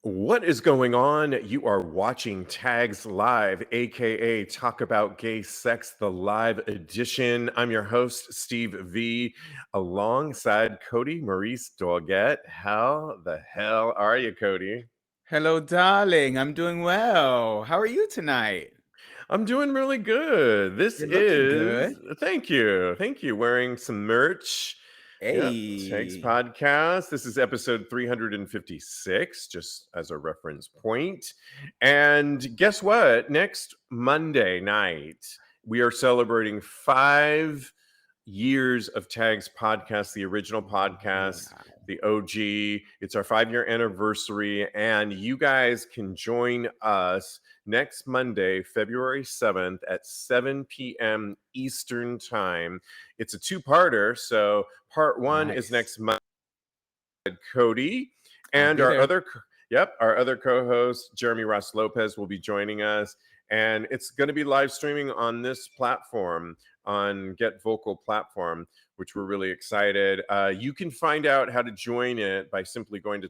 What is going on? You are watching Tags Live, aka Talk About Gay Sex, the live edition. I'm your host, Steve V, alongside Kodi Maurice Doggette. How the hell are you, Kodi? Hello, darling. I'm doing well. How are you tonight? I'm doing really good. This You're looking is, good. thank you. Thank you. Wearing some merch. Yep. Tags Hey. Podcast. This is episode 356, just as a reference point. And guess what? Next Monday night, we are celebrating 5 years of Tags Podcast, the original podcast, Wow. the OG. It's our 5 year anniversary, and you guys can join us next Monday, February 7th at 7 p.m. Eastern Time. It's a two-parter, so part one is Nice. next Monday. Kodi I'll and be there. our other co-host Jeremy Ross Lopez will be joining us, and it's going to be live streaming on this platform, on Get Vocal platform, which we're really excited. You can find out how to join it by simply going to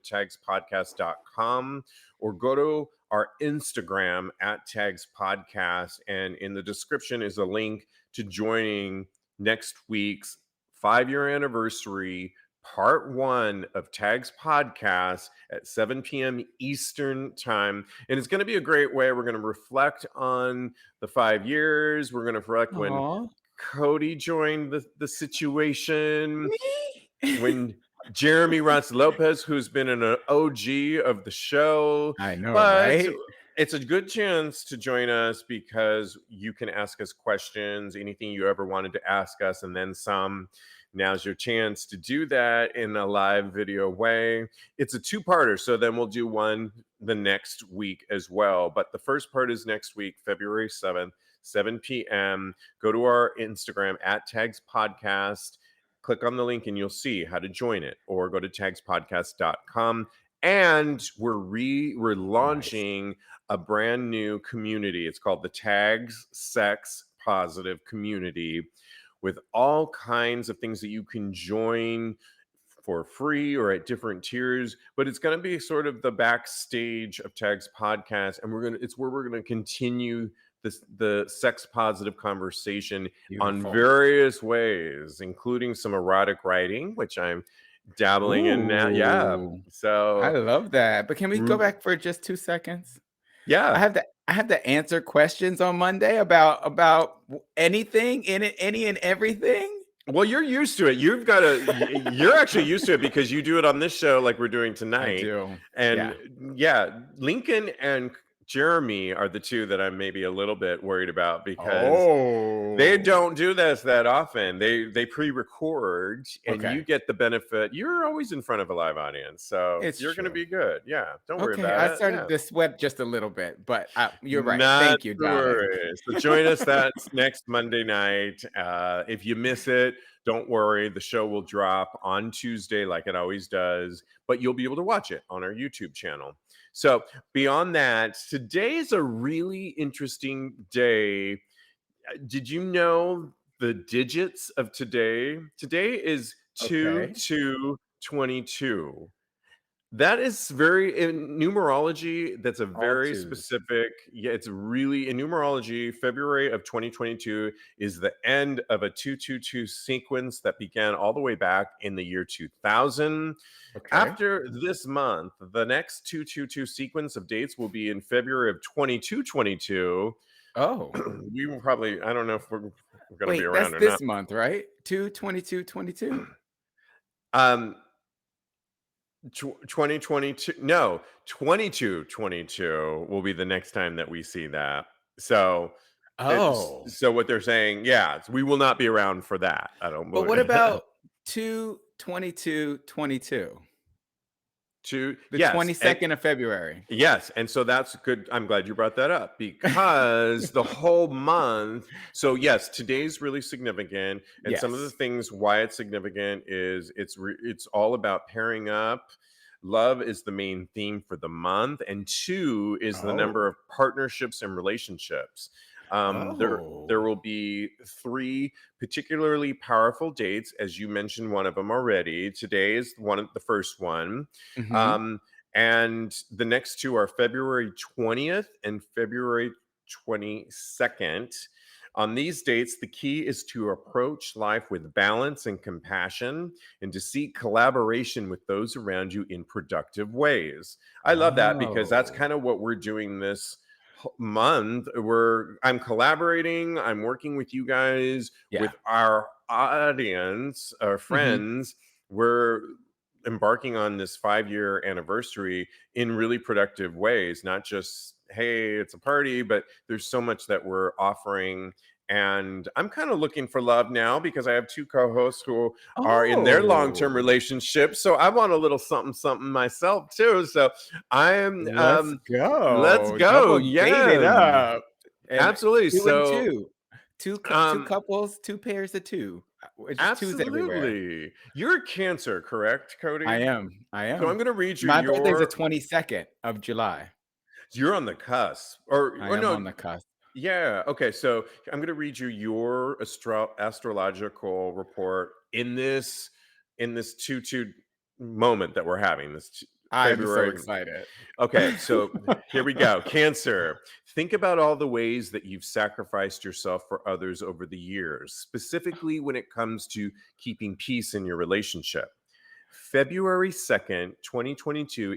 tagspodcast.com or go to our Instagram at tagspodcast, and in the description is a link to joining next week's 5 year anniversary part one of Tags Podcast at 7 p.m. Eastern Time. And it's going to be a great way. We're going to reflect on the 5 years. We're going to reflect when Aw. Kodi joined the situation, Me? when Jeremy Ross Lopez, who's been an OG of the show. I know, But right? it's a good chance to join us because you can ask us questions, anything you ever wanted to ask us, and then some. Now's your chance to do that in a live video way. It's a two-parter, so then we'll do one the next week as well. But the first part is next week, February 7th, 7 p.m. Go to our Instagram at Tags Podcast, click on the link, and you'll see how to join it, or go to tagspodcast.com. And we're Nice. launching a brand new community. It's called the Tags Sex Positive Community, with all kinds of things that you can join for free or at different tiers. But it's going to be sort of the backstage of Tags Podcast, and it's where we're going to continue the sex positive conversation on Beautiful. various ways, including some erotic writing, which I'm dabbling in now. Yeah. Ooh, I So, love that. But can we go mm, back for just 2 seconds? I yeah. have to I have to answer questions on Monday about anything, any and everything. Well, you're used to it. You're actually used to it because you do it on this show like we're doing I tonight. do. And Yeah. yeah, Lincoln and Jeremy are the two that I'm maybe a little bit worried about because they Oh. don't do this that often. They pre-record, and you Okay. get the benefit. You're always in front of a live audience, so It's you're going to true. be good. Yeah, don't worry Okay, about I it. started Yeah. to sweat just a little bit, but, you're right. Not Thank you, to darling. worry. So join us that next Monday night. If you miss it, don't worry. The show will drop on Tuesday like it always does, but you'll be able to watch it on our YouTube channel. So beyond that, today is a really interesting day. Did you know the digits of today? Today is 2 Okay. 2 22. That is very in numerology. That's a All very twos. specific. Yeah, it's really in numerology. February of 2022 is the end of a 222 sequence that began all the way back in the year 2000. Okay. After this month, the next 222 sequence of dates will be in February of 2222. Oh, We will probably, I don't know if we're going to be wait, that's around or not. this month, right? 2/22/22? Um, 2022, no, 2222 will be the next time that we see that. So Oh, so what they're saying, yeah, we will not be around for that, I don't but what believe. about 2/22/22? To The yes, and 22nd of February. yes, and so that's good. I'm glad you brought that up because the whole month. So yes, today's really significant, and some of the Yes. things why it's significant is it's all about pairing up. Love is the main theme for the month, and two is the number Oh. of partnerships and relationships. There Oh. will be three particularly powerful dates, as you mentioned one of them already. Today is the first one. Mhm. Um, And the next two are February 20th and February 22nd. On these dates, the key is to approach life with balance and compassion and to seek collaboration with those around you in productive ways. I love that because that's Oh, kind of what we're doing this month. I'm collaborating, I'm working with you guys, yeah. with our audience, our Mhm. friends. We're embarking on this 5-year anniversary in really productive ways, not just, hey, it's a party, but there's so much that we're offering. And I'm kind of looking for love now because I have two co-hosts who are in their long-term Oh, relationships. So I want a little something, something myself too. So I'm, let's let's go. go. Double date it Yeah, up. And absolutely. 2 and So, 2. 2 um, couples, 2 pairs of 2. It's just 2's everywhere. absolutely. You're a Cancer, correct, I Kodi? am. I So I'm am. going to read you My birthday's the your, 22nd of July. you're on the cusp, I or am no, on the cusp. yeah. Okay, so I'm going to read you your astrological report in this 2-2 moment that we're having this I am so February. excited. Okay, so here we go. Cancer. Think about all the ways that you've sacrificed yourself for others over the years, specifically when it comes to keeping peace in your relationship. February 2nd, 2022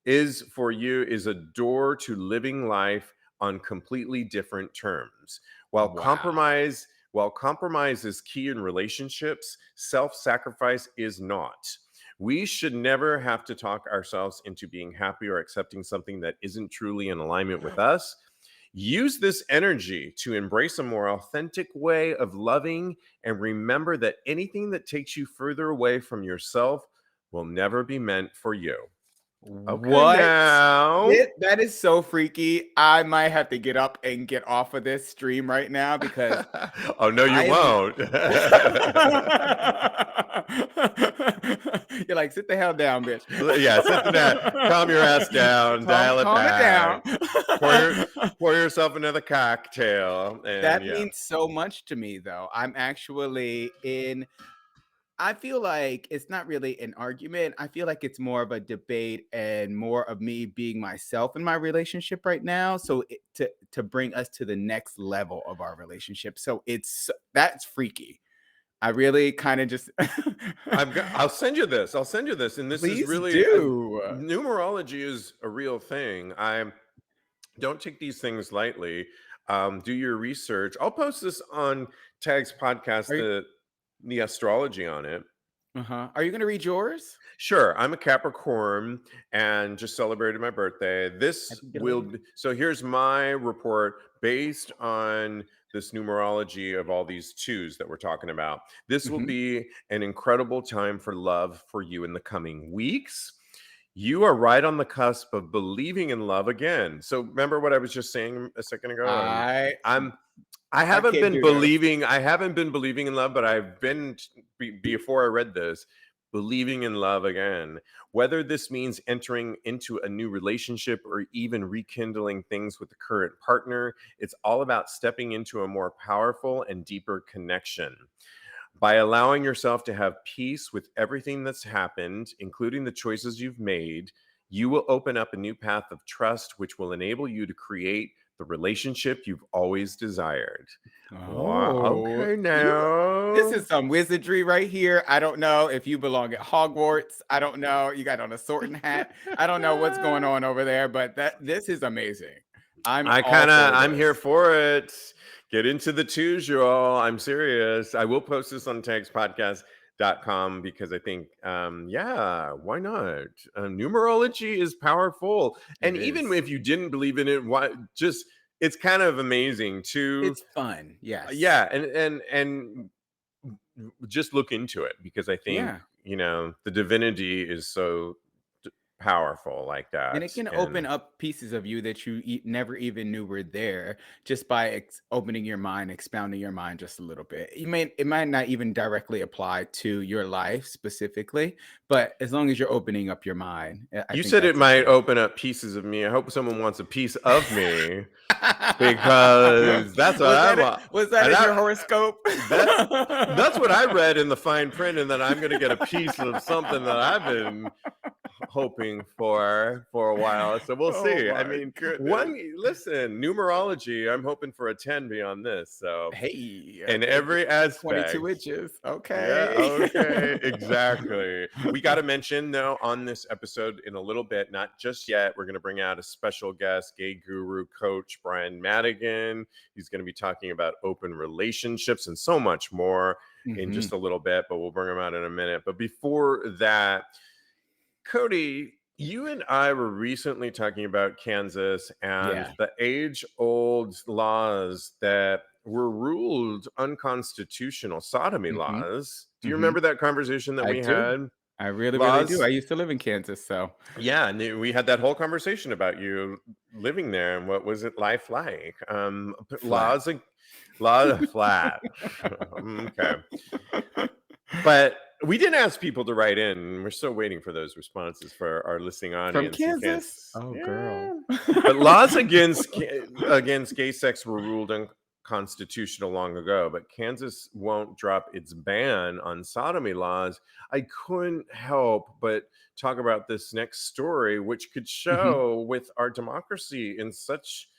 is a door to living life on completely different terms. While Wow. compromise while compromise is key in relationships, self-sacrifice is not. We should never have to talk ourselves into being happy or accepting something that isn't truly in alignment with us. Use this energy to embrace a more authentic way of loving and remember that anything that takes you further away from yourself will never be meant for you. Okay, What? now. That is so freaky. I might have to get up and get off of this stream right now because Oh, no, you I am won't. You're like, "Sit the hell down, bitch." Yeah, sit down, calm your ass down, dial it Calm it back, down. pour, your, pour yourself another cocktail, and That yeah. means so much to me, though. I'm actually in I feel like it's not really an argument. I feel like it's more of a debate and more of me being myself in my relationship right now. So to bring us to the next level of our relationship. So that's freaky. I really kind of just I'll send you this. I'll send you this. And this is please really do. numerology is a real thing. I don't take these things lightly. Do your research. I'll post this on Tags Podcast, Are you the astrology on it. Are you gonna read yours? Sure, I'm a Capricorn and just celebrated my birthday. Happy belated. So here's my report based on this numerology of all these twos that we're talking about. This will Mhm. be an incredible time for love for you in the coming weeks. You are right on the cusp of believing in love again. So remember what I was just saying a second ago? I I'm I I haven't can't been do this. believing. I haven't been believing in love, but I've been before I read this, believing in love again. Whether this means entering into a new relationship or even rekindling things with the current partner, it's all about stepping into a more powerful and deeper connection. By allowing yourself to have peace with everything that's happened, including the choices you've made, you will open up a new path of trust, which will enable you to create the relationship you've always desired. Wow. Oh, Okay, this now. is some wizardry right here. I don't know if you belong at Hogwarts. I don't know. You got on a sorting hat. I don't know what's going on over there, but this is amazing. I'm all for I'm here this. for it. Get into the twos, you all. I'm serious. I will post this on TAGSPodcast.com because I think, yeah, why not? Numerology is powerful. It And even is. if you didn't believe in it, why just it's kind of amazing to It's fun. Yes. yeah, and just look into it because I think, Yeah. the divinity is so powerful like And that. it can open And up pieces of you that you never even knew were there just by opening your mind, expounding your mind just a little bit. It might not even directly apply to your life specifically, but as long as you're opening up your mind, I you think said it that's might okay. open up pieces of me. I hope someone wants a piece of me because that's what I'm. Was that And in your horoscope? that's what I read in the fine print, and that I'm going to get a piece of something that I've been hoping for a while. So we'll Oh see. I my mean, goodness. listen, numerology, I'm hoping for a 10 beyond this. So Hey, in it every 22 aspect. inches. Yeah, Okay. okay, exactly. We got to mention, though, on this episode in a little bit, not just yet, we're going to bring out a special guest, gay guru coach Brian Madigan. He's going to be talking about open relationships and so much more in Mhm. just a little bit, but we'll bring him out in a minute. But before that, Kodi, you and I were recently talking about Kansas and Yeah. the age-old laws that were ruled unconstitutional, sodomy Mhm. laws. Do you Mhm. remember that conversation that I we do. had? I really, really do. I Laws, used to live in Kansas, so yeah, and we had that whole conversation about you living there and what was it life like? But flat. laws flat. Okay. But we didn't ask people to write in. We're still waiting for those responses for our listening From audience in Kansas? Kansas. Oh, Yeah. girl. But laws against gay sex were ruled unconstitutional long ago, but Kansas won't drop its ban on sodomy laws. I couldn't help but talk about this next story, which could Mhm. show with our democracy in such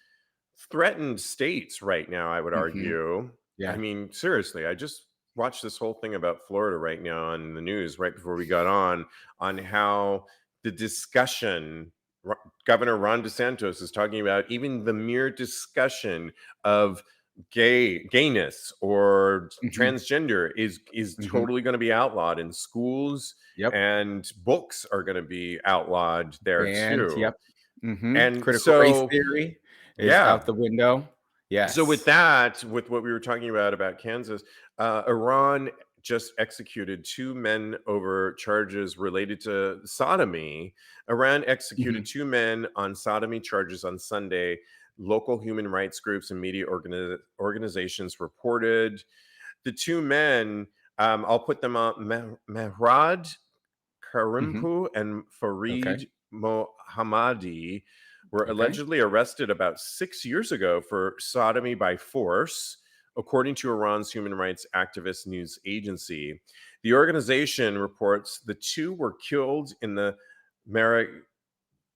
threatened states right now, I would Mhm. argue. I Yeah. mean, seriously, I just watched this whole thing about Florida right now on the news right before we got on how the discussion, Governor Ron DeSantis is talking about even the mere discussion of gayness or Mhm. transgender is Mhm. totally going to be outlawed in schools, Yep. and books are going to be outlawed there And too. yep. Mhm. And Critical race so, theory is yeah, out the window. so with Yes. that, with what we were talking about Kansas, Iran just executed two men over charges related to sodomy. Iran executed Mhm. two men on sodomy charges on Sunday. Local human rights groups and media organizations reported the two men. I'll put them on Mehrad Mhm. Karimpu and Okay. Fareed Mohammadi were Okay. allegedly arrested about 6 years ago for sodomy by force, according to Iran's human rights activist news agency. The organization reports the two were killed in the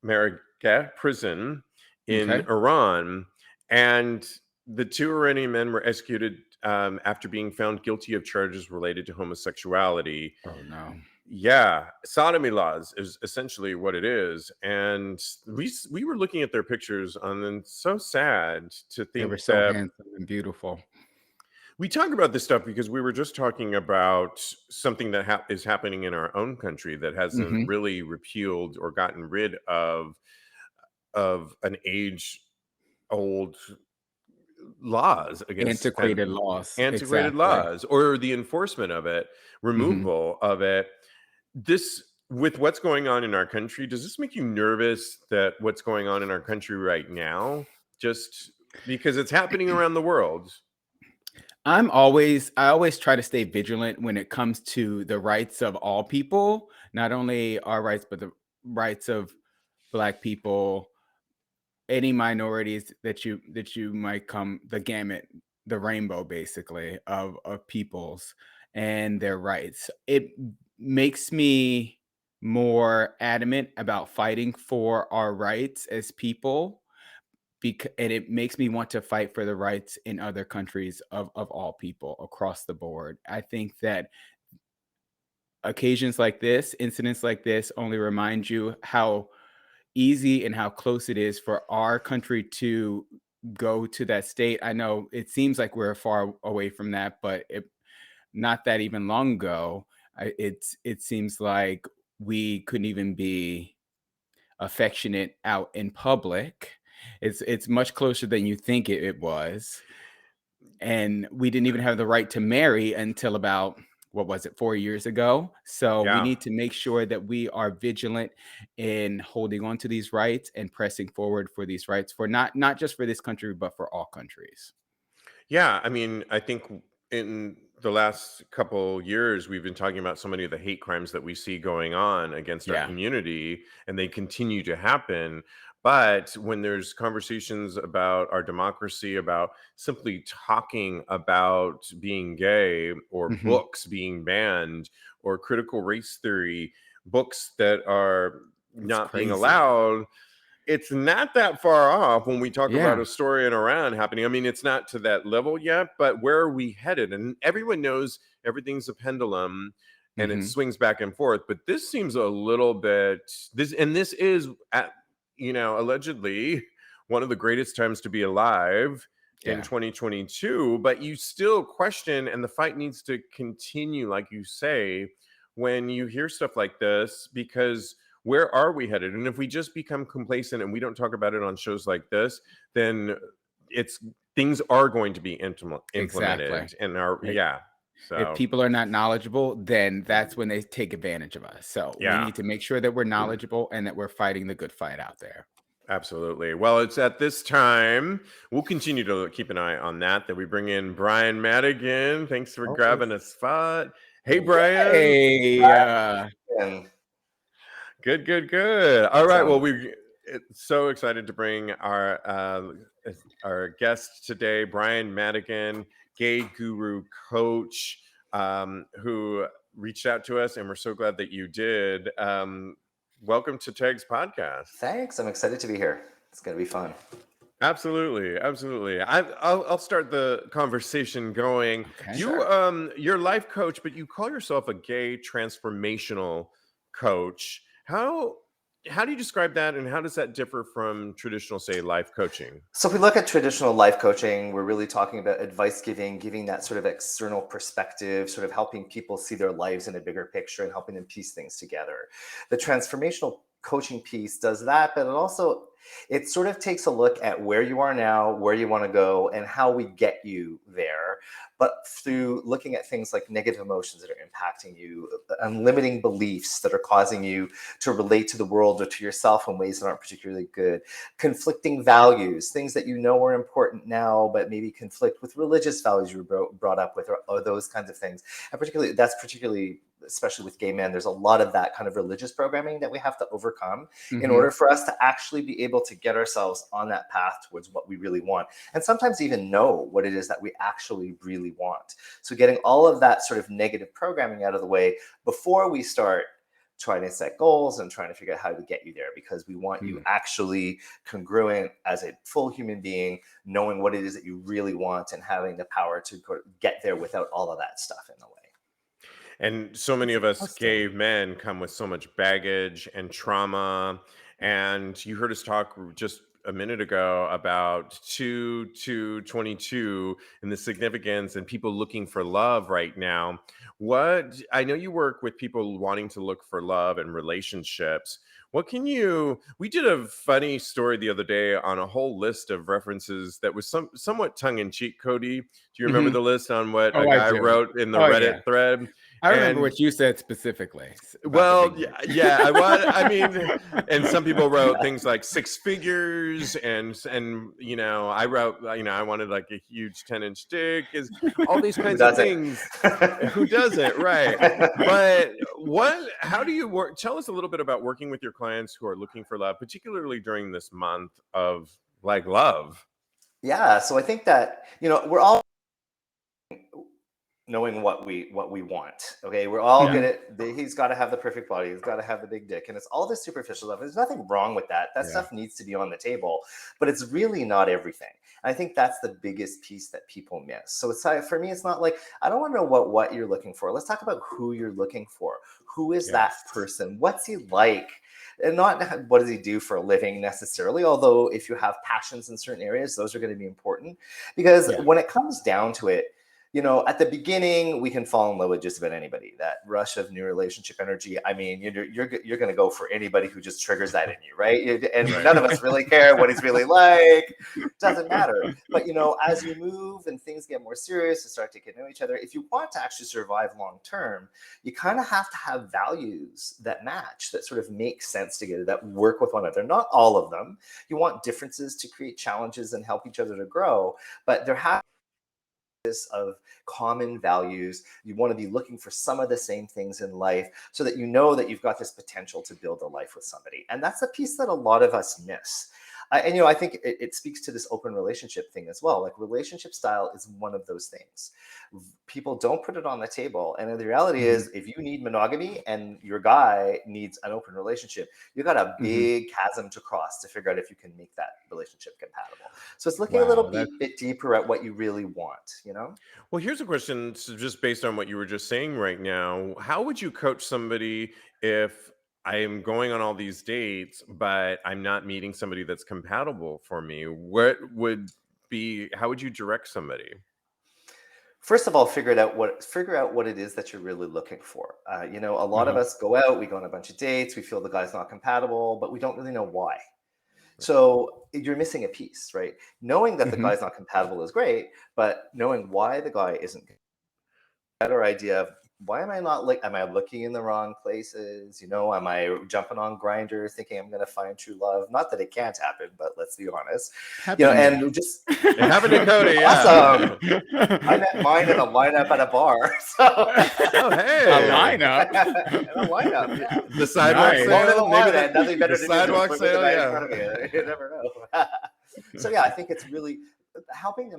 Marageh prison in Okay. Iran, and the two Iranian men were executed after being found guilty of charges related to homosexuality. Oh, no. Yeah, sodomy laws is essentially what it is, and we were looking at their pictures, and then so sad to They were think so that handsome and beautiful. we talk about this stuff because we were just talking about something that is happening in our own country that hasn't Mhm. really repealed or gotten rid of an age old laws against and Antiquated laws. antiquated Exactly. laws or the enforcement of it, Mhm. removal of it. This, with what's going on in our country, does this make you nervous that what's going on in our country right now, just because it's happening around the world? I always try to stay vigilant when it comes to the rights of all people, not only our rights, but the rights of Black people, any minorities that you might come the gamut, the rainbow basically of peoples and their rights. It makes me more adamant about fighting for our rights as people and it makes me want to fight for the rights in other countries of all people across the board. I think that occasions like this, incidents like this only remind you how easy and how close it is for our country to go to that state. I know it seems like we're far away from that, but not that even long ago, it seems like we couldn't even be affectionate out in public. It's much closer than you think it was, and we didn't even have the right to marry until about what was it 4 years ago. So we Yeah. need to make sure that we are vigilant in holding on to these rights and pressing forward for these rights for not just for this country but for all countries. Yeah, I mean, I think in the last couple years, we've been talking about so many of the hate crimes that we see going on against our Yeah. community, and they continue to happen. But when there's conversations about our democracy, about simply talking about being gay, or Mhm. books being banned, or critical race theory, books that are not being crazy. allowed, it's not that far off when we talk about Yeah. a story in Iran happening. I mean, it's not to that level yet, but where are we headed? And everyone knows everything's a pendulum and it hmm swings back and forth. But this seems a little bit this is allegedly one of the greatest times to be alive in Yeah. 2022. But you still question, and the fight needs to continue, like you say, when you hear stuff like this, because where are we headed? And if we just become complacent and we don't talk about it on shows like this, then things are going to be Exactly. implemented in our Right. If So people are not knowledgeable, then that's when they take advantage of us. So we yeah, need to make sure that we're knowledgeable and that we're fighting the good fight out there. absolutely. Well, it's at this time, we'll continue to keep an eye on that we bring in Brian Madigan. Thanks for grabbing a spot. Hey, Brian. Hey, And Good. All right. Well, awesome. it's so excited to bring our guest today, Brian Madigan, Gay Guru Coach, who reached out to us, and we're so glad that you did. Welcome to TAGSPodcast. Thanks. I'm excited to be here. It's going to be fun. Absolutely. I'll start the conversation going. Okay. You're a life coach, but you call yourself a gay transformational coach. How do you describe that, and how does that differ from traditional, say, life coaching? So if we look at traditional life coaching, we're really talking about advice giving that sort of external perspective, sort of helping people see their lives in a bigger picture and helping them piece things together. The transformational coaching piece does that, but it sort of takes a look at where you are now, where you want to go, and how we get you there. But through looking at things like negative emotions that are impacting you, and limiting beliefs that are causing you to relate to the world or to yourself in ways that aren't particularly good, conflicting values, things that you know are important now, but maybe conflict with religious values you were brought up with, or those kinds of things. And particularly, especially with gay men, there's a lot of that kind of religious programming that we have to overcome in order for us to actually be able to get ourselves on that path towards what we really want. And sometimes even know what it is that we actually really want. So getting all of that sort of negative programming out of the way before we start trying to set goals and trying to figure out how to get you there, because we want you actually congruent as a full human being, knowing what it is that you really want and having the power to get there without all of that stuff in the way. And so many of us Awesome. gay men come with so much baggage and trauma. And you heard us talk just a minute ago about 22 and the significance and people looking for love right now. I know you work with people wanting to look for love and relationships. We did a funny story the other day on a whole list of references that was somewhat tongue-in-cheek, Cody. Do you remember the list on what a guy wrote in the Reddit thread? I remember what you said specifically. Well, yeah, I mean, and some people wrote things like 6 figures, and I wrote, I wanted like a huge 10-inch dick, is all these kinds of things. Who doesn't, right? But how do you work? Tell us a little bit about working with your clients who are looking for love, particularly during this month of like love. Yeah, so I think that, we're all knowing what we want. Okay, we're all he's got to have the perfect body, he's got to have the big dick, and it's all this superficial stuff. There's nothing wrong with that. That stuff needs to be on the table, but it's really not everything. I think that's the biggest piece that people miss. So for me, it's not like, I don't want to know what you're looking for. Let's talk about who you're looking for. Who is that person? What's he like? And not what does he do for a living necessarily, although if you have passions in certain areas, those are going to be important. Because when it comes down to it, at the beginning, we can fall in love with just about anybody. That rush of new relationship energy. I mean, you're going to go for anybody who just triggers that in you, right? And none of us really care what he's really like. Doesn't matter. But, as you move and things get more serious and start to get to know each other, if you want to actually survive long term, you kind of have to have values that match, that sort of make sense together, that work with one another. Not all of them. You want differences to create challenges and help each other to grow, but there have of common values. You want to be looking for some of the same things in life so that you know that you've got this potential to build a life with somebody. And that's a piece that a lot of us miss. And I think it speaks to this open relationship thing as well. Like relationship style is one of those things. People don't put it on the table. And the reality is, if you need monogamy and your guy needs an open relationship, you got a big chasm to cross to figure out if you can make that relationship compatible. So it's looking a little bit deeper at what you really want, Well, here's a question, so just based on what you were just saying right now. How would you coach somebody if I am going on all these dates, but I'm not meeting somebody that's compatible for me? How would you direct somebody? First of all, figure out what it is that you're really looking for. A lot of us go out, we go on a bunch of dates, we feel the guy's not compatible, but we don't really know why. So you're missing a piece, right? Knowing that the guy's not compatible is great, but knowing why the guy isn't, better idea of why am I not am I looking in the wrong places? Am I jumping on Grindr thinking I'm going to find true love? Not that it can't happen, but let's be honest. And just it happened to Kodi. Awesome. I met mine in a lineup at a bar. So hey, a lineup. A lineup. Yeah. The sidewalk sale. Maybe nothing better the sidewalk sale. Yeah. In front of you never know. So yeah, I think it's really helping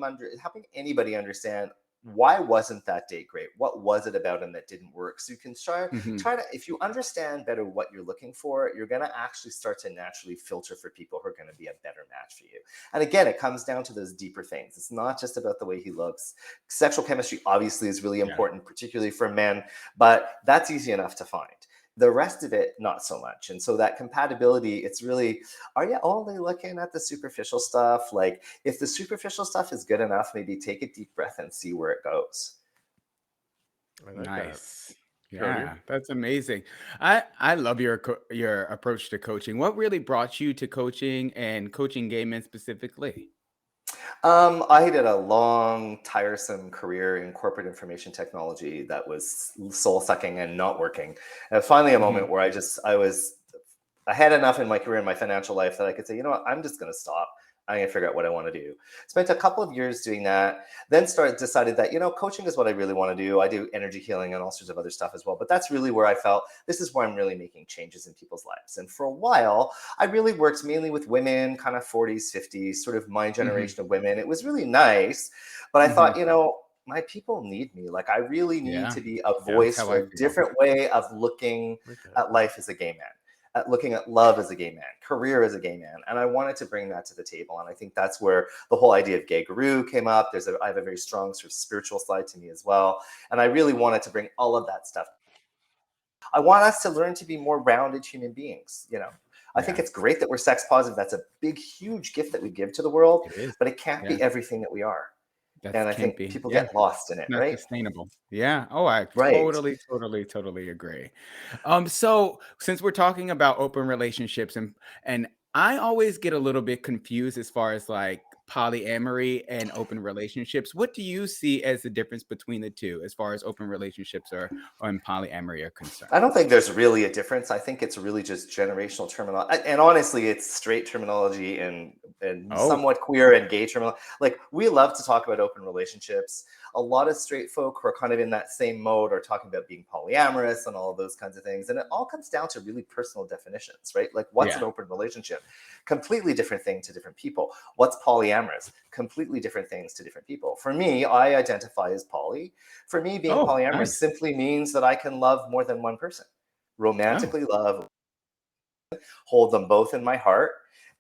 anybody understand, why wasn't that date great? What was it about him that didn't work? So you can try to, if you understand better what you're looking for, you're going to actually start to naturally filter for people who are going to be a better match for you. And again, it comes down to those deeper things. It's not just about the way he looks. Sexual chemistry obviously is really important, particularly for men, but that's easy enough to find. The rest of it, not so much. And so that compatibility, it's really, are you only looking at the superficial stuff? Like, if the superficial stuff is good enough, maybe take a deep breath and see where it goes. Nice. Yeah, that's amazing. I love your approach to coaching. What really brought you to coaching and coaching gay men specifically? I did a long, tiresome career in corporate information technology that was soul-sucking and not working. And finally, a moment where I had enough in my career and my financial life that I could say, you know what, I'm just going to stop. I'm going to figure out what I want to do. Spent a couple of years doing that, then decided that, coaching is what I really want to do. I do energy healing and all sorts of other stuff as well. But that's really where I felt this is where I'm really making changes in people's lives. And for a while, I really worked mainly with women, kind of 40s, 50s, sort of my generation of women. It was really nice. But I thought, my people need me. Like, I really need to be a voice for a different way of looking at life as a gay man, at looking at love as a gay man, career as a gay man. And I wanted to bring that to the table. And I think that's where the whole idea of Gay Guru came up. I have a very strong sort of spiritual side to me as well. And I really wanted to bring all of that stuff. I want us to learn to be more rounded human beings. I think it's great that we're sex positive. That's a big, huge gift that we give to the world, but it can't be everything that we are. And I think people get lost in it, right? Sustainable. Yeah. Oh, I totally agree. So since we're talking about open relationships and I always get a little bit confused as far as like polyamory and open relationships. What do you see as the difference between the two as far as open relationships or polyamory are concerned? I don't think there's really a difference. I think it's really just generational terminology. And honestly, it's straight terminology and somewhat queer and gay terminology. Like, we love to talk about open relationships. A lot of straight folk who are kind of in that same mode are talking about being polyamorous and all of those kinds of things. And it all comes down to really personal definitions, right? Like, what's an open relationship? Completely different thing to different people. What's polyamorous? Completely different things to different people. For me, I identify as poly. For me, being polyamorous simply means that I can love more than one person. Romantically love, hold them both in my heart,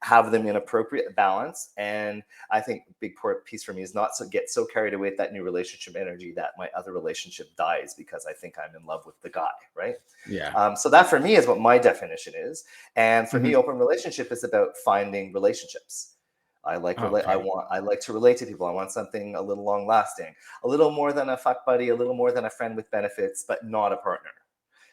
have them in appropriate balance. And I think a big piece for me is not to get so carried away with that new relationship energy that my other relationship dies because I think I'm in love with the guy, right? Yeah. So that for me is what my definition is. And for me, open relationship is about finding relationships. I like to relate to people. I want something a little long lasting, a little more than a fuck buddy, a little more than a friend with benefits, but not a partner,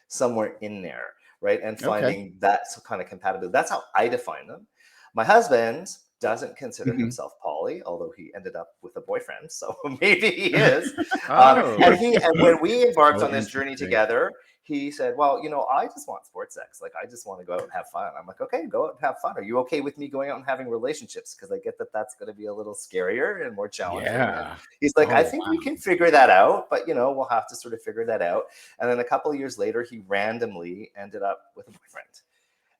somewhere in there, right? And finding that kind of compatibility. That's how I define them. My husband doesn't consider himself poly, although he ended up with a boyfriend, so maybe he is. And when we embarked on this journey together, he said, well, I just want sports sex. Like, I just want to go out and have fun. I'm like, okay, go out and have fun. Are you okay with me going out and having relationships? Because I get that that's going to be a little scarier and more challenging. Yeah. And he's like, I think we can figure that out, but, we'll have to sort of figure that out. And then a couple of years later, he randomly ended up with a boyfriend.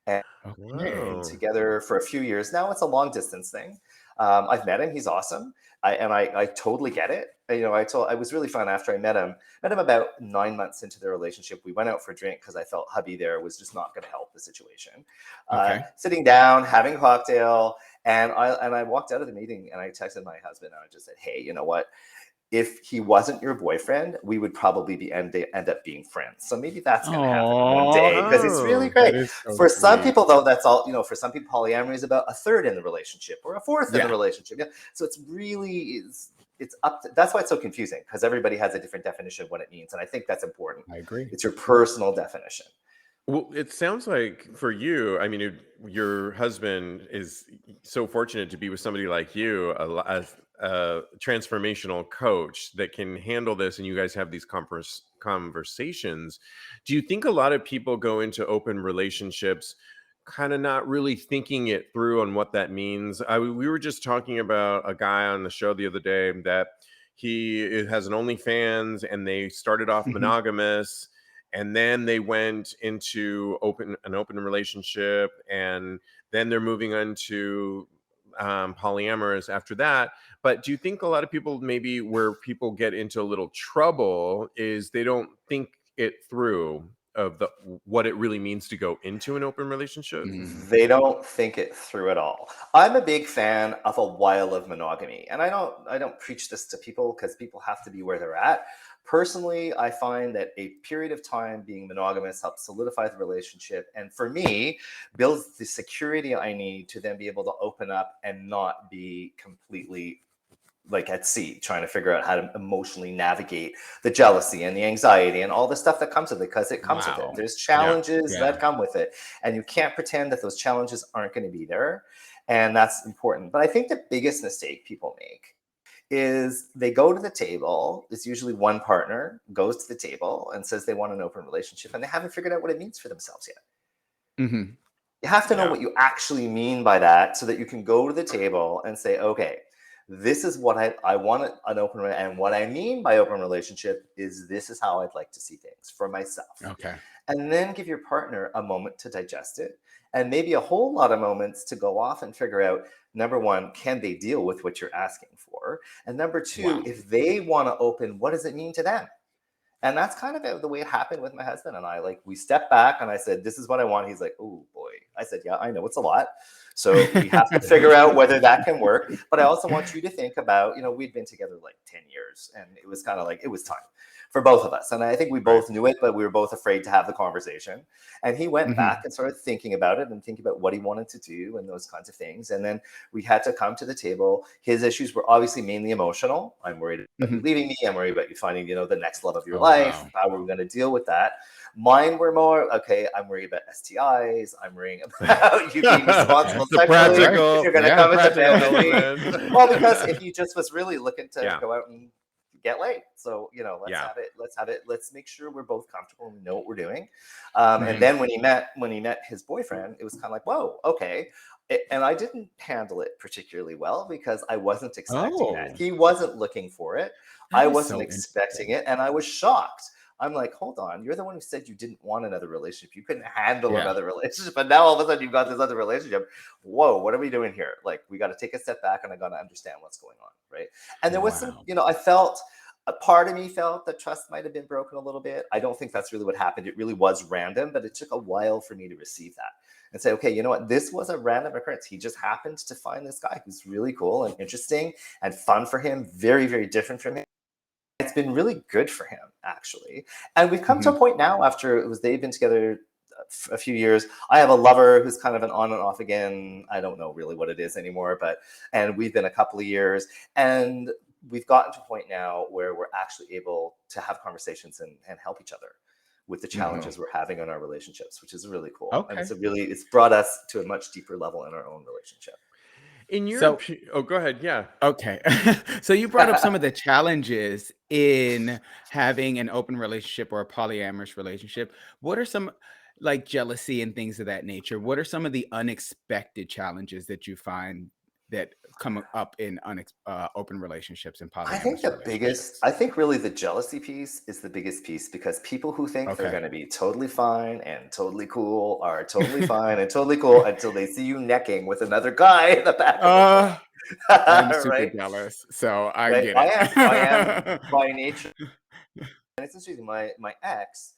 Okay. Wow. together for a few years now. It's a long distance thing. I've met him. He's awesome. I totally get it. I was really fun after I met him. Met him about 9 months into the relationship. We went out for a drink because I felt hubby there was just not going to help the situation. Okay. Sitting down, having a cocktail, and I walked out of the meeting and I texted my husband and I just said, hey, you know what? If he wasn't your boyfriend, we would probably end up being friends. So maybe that's going to happen one Oh, day because it's really That great. is so For some sweet. people, though, that's all. For some people, polyamory is about a third in the relationship or a fourth in the yeah. relationship. Yeah. So it's up to, that's why it's so confusing because everybody has a different definition of what it means, and I think that's important. I agree. It's your personal definition. Well, it sounds like for you, I mean, your husband is so fortunate to be with somebody like you, a transformational coach that can handle this, and you guys have these conversations. Do you think a lot of people go into open relationships kind of not really thinking it through on what that means? We were just talking about a guy on the show the other day that he has an OnlyFans, and they started off monogamous, and then they went into an open relationship, and then they're moving on to polyamorous after that. But do you think a lot of people, maybe where people get into a little trouble, is they don't think it through of what it really means to go into an open relationship? They don't think it through at all. I'm a big fan of a while of monogamy, and I don't preach this to people because people have to be where they're at. Personally, I find that a period of time being monogamous helps solidify the relationship, and for me, builds the security I need to then be able to open up and not be completely like at sea, trying to figure out how to emotionally navigate the jealousy and the anxiety and all the stuff that comes with it, because it comes with it. Wow. There's Yeah. challenges Yeah. that come with it, and you can't pretend that those challenges aren't going to be there. And that's important. But I think the biggest mistake people make is they go to the table. It's usually one partner goes to the table and says they want an open relationship, and they haven't figured out what it means for themselves yet. Mhm. You have to know Yeah. what you actually mean by that so that you can go to the table and say, okay, this is what I want an open, and what I mean by open relationship is this is how I'd like to see things for myself. Okay. And then give your partner a moment to digest it, and maybe a whole lot of moments to go off and figure out, number one, can they deal with what you're asking for? And number two, Wow. if they want to open, what does it mean to them? And that's kind of the way it happened with my husband and I. Like, we stepped back and I said, this is what I want. He's like, oh boy. I said, yeah, I know it's a lot. So we have to figure out whether that can work. But I also want you to think about, we'd been together like 10 years, and it was kind of like, it was time for both of us. And I think we both knew it, but we were both afraid to have the conversation. And he went back and started thinking about it and thinking about what he wanted to do and those kinds of things. And then we had to come to the table. His issues were obviously mainly emotional. I'm worried about you leaving me. I'm worried about you finding, the next love of your life. Wow. How are we going to deal with that? Mine were more, okay, I'm worried about STIs. I'm worrying about you being responsible The sexually. practical- If you're going to yeah, come into practical family. element. Well, because if he just was really looking to Yeah. go out and get laid. So, let's Yeah. have it. Let's make sure we're both comfortable and we know what we're doing. And then when he met his boyfriend, it was kind of like, whoa, okay. And I didn't handle it particularly well because I wasn't expecting that. Oh. He wasn't looking for it. That I is wasn't so expecting interesting. it, and I was shocked. I'm like, hold on, you're the one who said you didn't want another relationship. You couldn't handle Yeah. another relationship, but now all of a sudden you've got this other relationship. Whoa, what are we doing here? Like, we got to take a step back, and I got to understand what's going on, right? And there was some, Wow. I felt, a part of me felt that trust might have been broken a little bit. I don't think that's really what happened. It really was random, but it took a while for me to receive that and say, okay, you know what? This was a random occurrence. He just happened to find this guy who's really cool and interesting and fun for him, very, very different from him. It's been really good for him, actually. And we've come to a point now after they've been together a few years. I have a lover who's kind of an on and off again. I don't know really what it is anymore, and we've been a couple of years, and we've gotten to a point now where we're actually able to have conversations and help each other with the challenges we're having in our relationships, which is really cool. And Okay. it's brought us to a much deeper level in our own relationship. In your So- oh, go ahead. Yeah. Okay. So you brought up some of the challenges in having an open relationship or a polyamorous relationship. What are some, like, jealousy and things of that nature? What are some of the unexpected challenges that you find that come up in open relationships and I think polyamorous relationships? I think really the jealousy piece is the biggest piece, because people who think they're going Okay. to be totally fine and totally cool are totally fine and totally cool until they see you necking with another guy in the back of the Uh, I'm club. super Right? jealous, so I Right? get I am it. by nature. And it's interesting, my ex,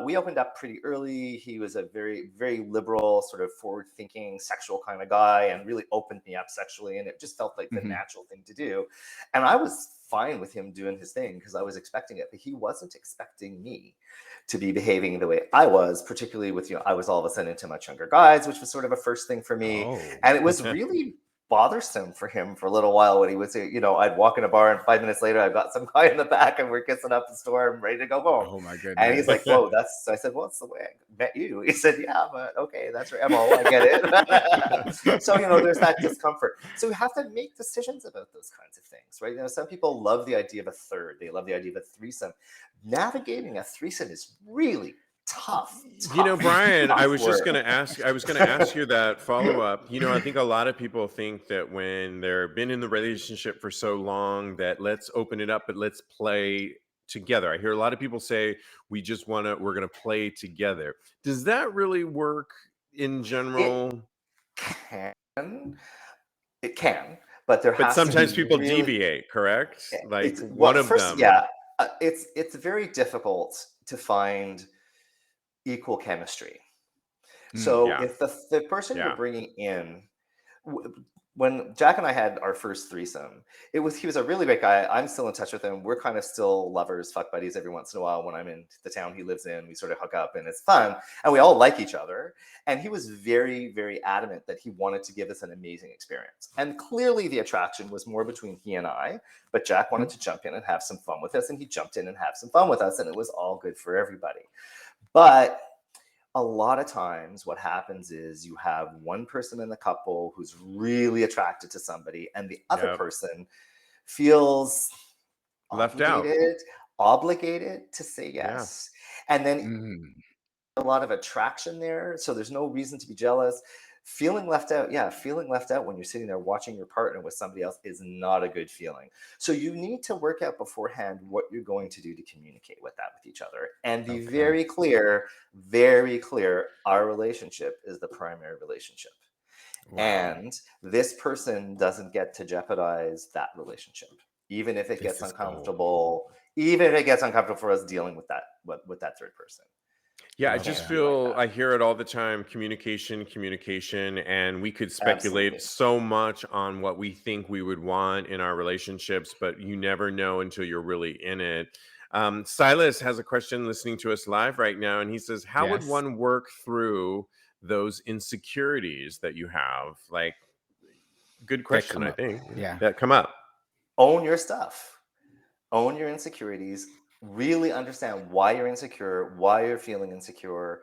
we opened up pretty early. He was a very, very liberal, sort of forward thinking, sexual kind of guy, and really opened me up sexually. And it just felt like the Mhm. natural thing to do. And I was fine with him doing his thing because I was expecting it, but he wasn't expecting me to be behaving the way I was, particularly with, I was all of a sudden into much younger guys, which was sort of a first thing for me. Oh. And it was really bothersome for him for a little while when he would say, I'd walk in a bar and 5 minutes later I've got some guy in the back and we're kissing up the store and ready to go home. Oh my And he's goodness. like, whoa, I said, well, it's the way I met you. He said, yeah, but okay, that's your MO. I get it. So, there's that discomfort. So we have to make decisions about those kinds of things, right? Some people love the idea of a third. They love the idea of a threesome. Navigating a threesome is really tough Brian, I was just work. going to ask you that follow up. I think a lot of people think that when they've been in the relationship for so long that let's open it up, but let's play together. I hear a lot of people say we're going to play together. Does that really work in It general? can, it can, but there But has to sometimes be people really, deviate, correct? Like it's one well, of first, them. yeah, it's very difficult to find equal chemistry. So Yeah. if the person you're Yeah. bringing in, when Jack and I had our first threesome, he was a really great guy. I'm still in touch with him. We're kind of still lovers, fuck buddies every once in a while. When I'm in the town he lives in, we sort of hook up and it's fun. And we all like each other. And he was very, very adamant that he wanted to give us an amazing experience. And clearly the attraction was more between he and I, but Jack wanted to jump in and have some fun with us. And he jumped in and have some fun with us. And it was all good for everybody. But a lot of times what happens is you have one person in the couple who's really attracted to somebody and the other Yep. person feels Left out. obligated to say Yeah. yes. And then Mm. a lot of attraction there, so there's no reason to be jealous. Feeling left out when you're sitting there watching your partner with somebody else is not a good feeling. So you need to work out beforehand what you're going to do to communicate with each other and be Okay. very clear. Our relationship is the primary relationship. Wow. And this person doesn't get to jeopardize that relationship, even if it This gets is gold. uncomfortable, even if it gets uncomfortable for us dealing with that third person. Yeah, I It just can't be like feel that. I hear it all the time, communication, and we could speculate Absolutely. so much on what we think we would want in our relationships, but you never know until you're really in it. Silas has a question listening to us live right now, and he says, how would Yes. one work through those insecurities that you have? Like, good That question, come I up. think, Yeah. that come up. Own your stuff. Own your insecurities. Really understand why you're insecure, why you're feeling insecure.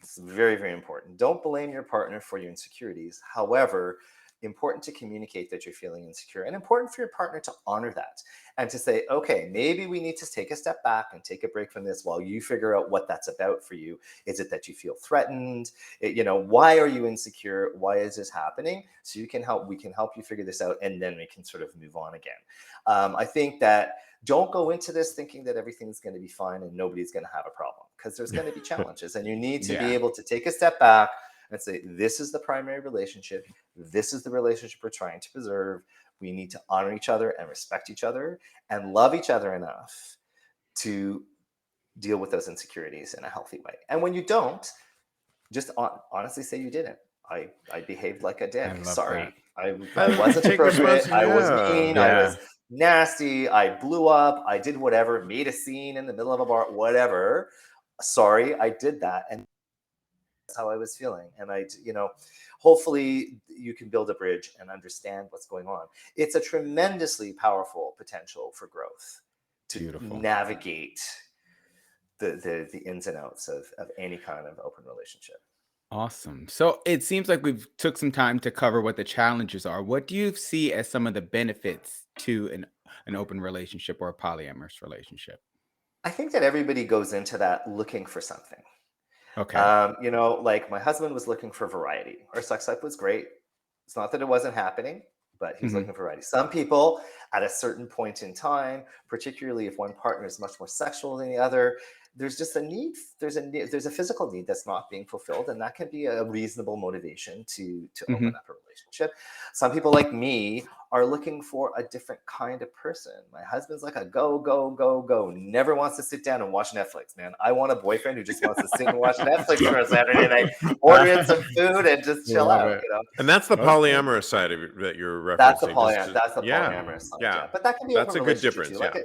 It's very, very important. Don't blame your partner for your insecurities. However, important to communicate that you're feeling insecure, and important for your partner to honor that and to say, okay, maybe we need to take a step back and take a break from this while you figure out what that's about for you. Is it that you feel threatened? Why are you insecure? Why is this happening? So we can help you figure this out, and then we can sort of move on again. I think that don't go into this thinking that everything's going to be fine and nobody's going to have a problem, because there's going to be challenges, and you need to be able to take a step back and say, this is the primary relationship. This is the relationship we're trying to preserve. We need to honor each other and respect each other and love each other enough to deal with those insecurities in a healthy way. And when you don't, just honestly say you didn't. I behaved like a I dick. love Sorry. that. I wasn't Take appropriate. I was responsibility. mean. I Yeah. was nasty. I blew up. I did whatever, made a scene in the middle of a bar, whatever. Sorry, I did that. And that's how I was feeling. And hopefully you can build a bridge and understand what's going on. It's a tremendously powerful potential for growth to Beautiful. navigate the ins and outs of any kind of open relationship. Awesome. So it seems like we've took some time to cover what the challenges are. What do you see as some of the benefits to an open relationship or a polyamorous relationship? I think that everybody goes into that looking for something. Okay. Like my husband was looking for variety. Our sex life was great. It's not that it wasn't happening, but he was looking for variety. Some people at a certain point in time, particularly if one partner is much more sexual than the other, there's just a need, there's a physical need that's not being fulfilled, and that can be a reasonable motivation to open up a relationship. Some people like me are looking for a different kind of person. My husband's like a go, go, go, go, never wants to sit down and watch Netflix, man. I want a boyfriend who just wants to sit and watch Netflix for a Saturday night, order in some food and just chill Love out, it. you know? And that's the polyamorous side of it that you're referencing. That's the Yeah, polyamorous side, yeah. yeah. But that can be That's open a good relationship difference, too. Like yeah.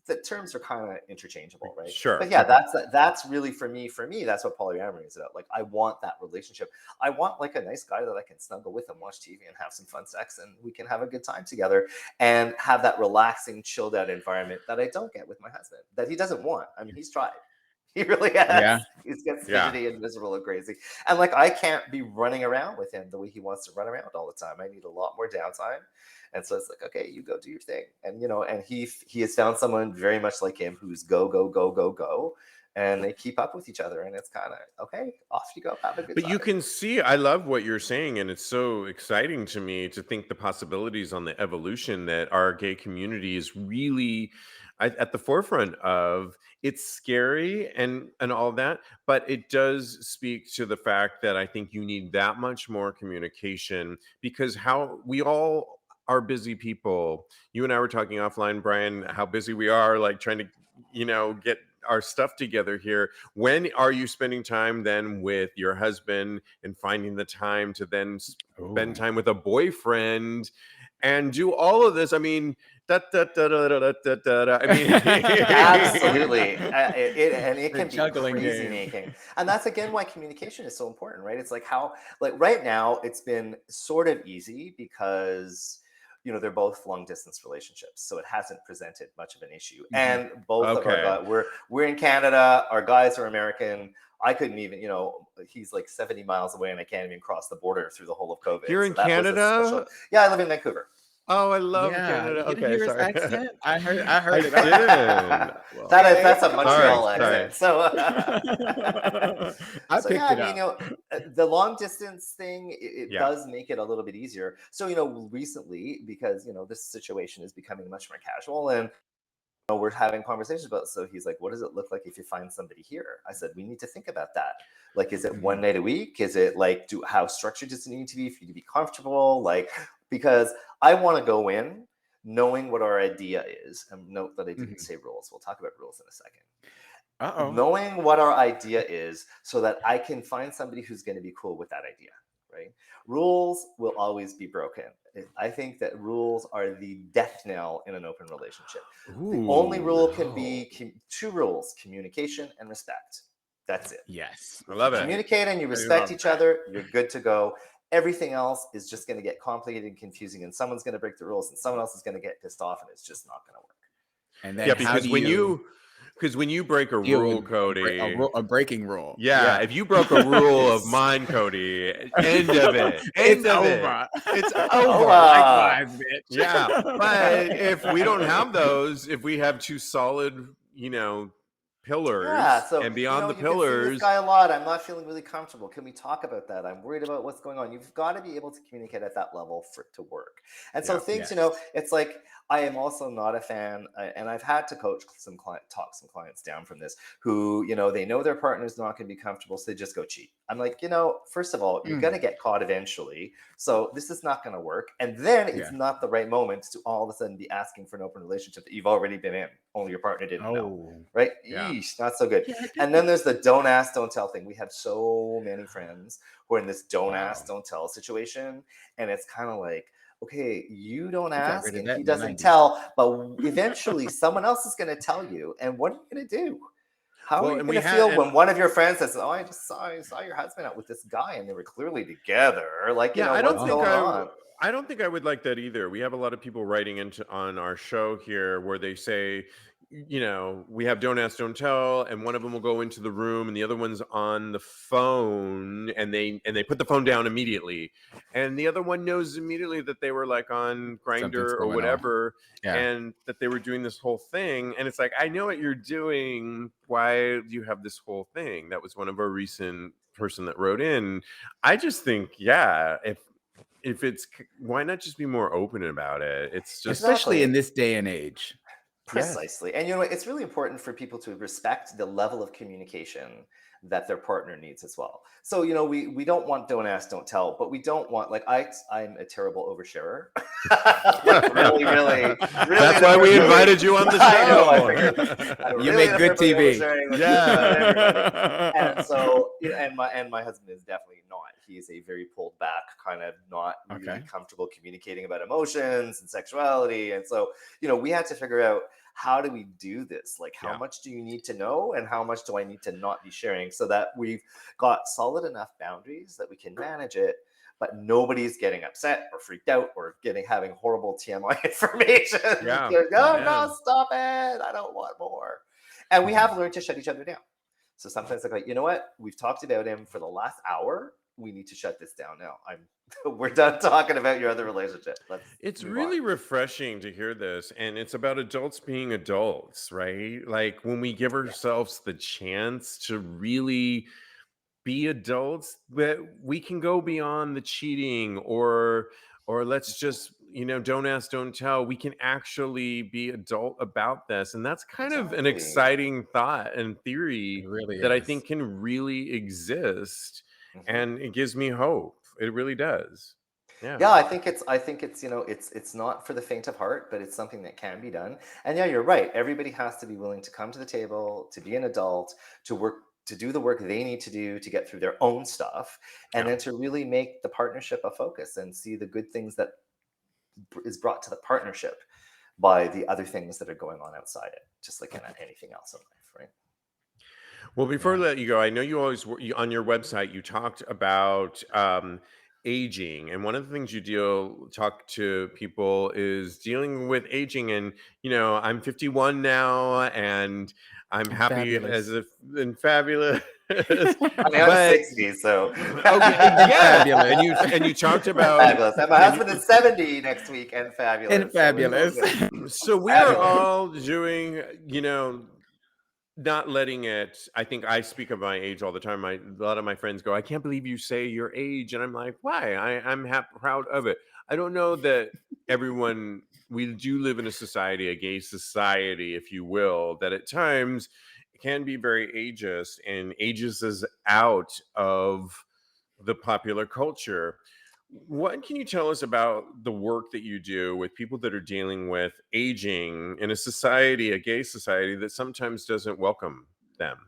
the terms are kind of interchangeable, right? Sure. But yeah, that's really for me, that's what polyamory is about. Like I want that relationship. I want like a nice guy that I can snuggle with and watch TV and have some fun sex, and we can have a good time together and have that relaxing, chilled out environment that I don't get with my husband, that he doesn't want. I mean, he's tried. He really has. Yeah. He gets Yeah. fidgety and miserable and crazy. And like I can't be running around with him the way he wants to run around all the time. I need a lot more downtime. And so it's like, okay, you go do your thing. And and he has found someone very much like him who's go, go, go, go, go. And they keep up with each other. And it's kind of, okay, off you go. Have a good But time. you can see, I love what you're saying, and it's so exciting to me to think the possibilities on the evolution that our gay community is really at the forefront of. It's scary and all that, but it does speak to the fact that I think you need that much more communication, because how we all are busy people. You and I were talking offline, Brian, how busy we are, like trying to, get our stuff together here. When are you spending time then with your husband and finding the time to then spend time with a boyfriend and do all of this? I mean, I mean, absolutely. It can be juggling crazy game. making. And that's again why communication is so important, right? It's like right now it's been sort of easy because they're both long distance relationships, so it hasn't presented much of an issue. And both of our guys, we're in Canada, our guys are American. I couldn't even, he's like 70 miles away and I can't even cross the border through the whole of COVID. You're in Canada? Yeah, I live in Vancouver. Oh, I love Canada. You didn't hear his accent? I heard it. didn't. Well, That's a Montreal sorry. accent. So, I picked it up. The long distance thing, it Yeah. does make it a little bit easier. So, recently, because, this situation is becoming much more casual, and we're having conversations about, so he's like, what does it look like if you find somebody here? I said, we need to think about that. Like, is it one night a week? Is it like, how structured does it need to be for you to be comfortable? Like, because I want to go in knowing what our idea is. And note that I didn't say rules. We'll talk about rules in a second. Knowing what our idea is so that I can find somebody who's going to be cool with that idea, right? Rules will always be broken. I think that rules are the death knell in an open relationship. The only rule can be two rules: communication and respect. That's it. Yes. I love it. Communicate and you respect each other, you're good to go. Everything else is just going to get complicated and confusing, and someone's going to break the rules and someone else is going to get pissed off, and it's just not going to work. And then because when you break a rule, Kodi, a breaking rule. Yeah, if you broke a rule of mine, Kodi, end of it. It's over. It's over. Likewise, bitch. Yeah, but if we don't have those, if we have two solid, pillars, and beyond the pillars, see this guy a lot. I'm not feeling really comfortable. Can we talk about that? I'm worried about what's going on. You've got to be able to communicate at that level for it to work. And so things, it's like, I am also not a fan, and I've had to talk some clients down from this, who, they know their partner's not going to be comfortable, so they just go cheat. I'm like, first of all, you're going to get caught eventually, so this is not going to work. And then it's not the right moment to all of a sudden be asking for an open relationship that you've already been in, only your partner didn't know, right? Yeah. Eesh, not so good. And then there's the don't ask, don't tell thing. We have so many friends who are in this don't ask, don't tell situation, and it's kind of like, okay, you don't ask and he doesn't tell, but eventually someone else is going to tell you. And what are you going to do? How are you going to feel when one of your friends says, "Oh, I just saw your husband out with this guy and they were clearly together"? Like, I what's going on? I don't think I would like that either. We have a lot of people writing on our show here where they say, we have don't ask, don't tell, and one of them will go into the room and the other one's on the phone, and they put the phone down immediately, and the other one knows immediately that they were like on Something's Grinder or going on. whatever, Yeah. and that they were doing this whole thing. And it's like, I know what you're doing. Why do you have this whole thing? That was one of our recent person that wrote in. I just think, yeah, if it's, why not just be more open about it? It's just, Especially in this day and age. Precisely. And you know what? It's really important for people to respect the level of communication that their partner needs as well. So, you know, we don't want don't ask, don't tell, but we don't want, like, I'm a terrible oversharer. Like, really. That's why we invited you on the show. I know, I figured. You make good TV. Yeah. And so, you know, and my husband is definitely not. He's a very pulled back, kind of not really comfortable communicating about emotions and sexuality. And so, you know, we had to figure out, how do we do this? Like, how much do you need to know, and how much do I need to not be sharing, so that we've got solid enough boundaries that we can manage it, but nobody's getting upset or freaked out or having horrible TMI information. Yeah. No, stop it. I don't want more. And we have learned to shut each other down. So sometimes I'm like, you know what? We've talked about him for the last hour. We need to shut this down now. We're done talking about your other relationship. It's really refreshing to hear this. And it's about adults being adults, right? Like, when we give ourselves the chance to really be adults, that we can go beyond the cheating or let's just, don't ask, don't tell. We can actually be adult about this. And that's kind of an exciting thought and theory that I think can really exist. And it gives me hope. It really does. Yeah, I think it's it's not for the faint of heart, but it's something that can be done. And yeah, you're right. Everybody has to be willing to come to the table, to be an adult, to do the work they need to do to get through their own stuff, and then to really make the partnership a focus and see the good things that is brought to the partnership by the other things that are going on outside it, just like in anything else in life, right? Well, before I let you go, I know you always on your website you talked about aging, and one of the things you talk to people is dealing with aging. And I'm 51 now, and I'm happy and fabulous. I mean, I'm 60, so yeah. And you talked about fabulous. And my husband is 70 next week, and fabulous. So we are all doing, not letting it. I think I speak of my age all the time. A lot of my friends go, "I can't believe you say your age," and I'm like, "Why? I'm proud of it." I don't know that everyone. We do live in a society, a gay society, if you will, that at times can be very ageist and ages us out of the popular culture. What can you tell us about the work that you do with people that are dealing with aging in a society, a gay society, that sometimes doesn't welcome them?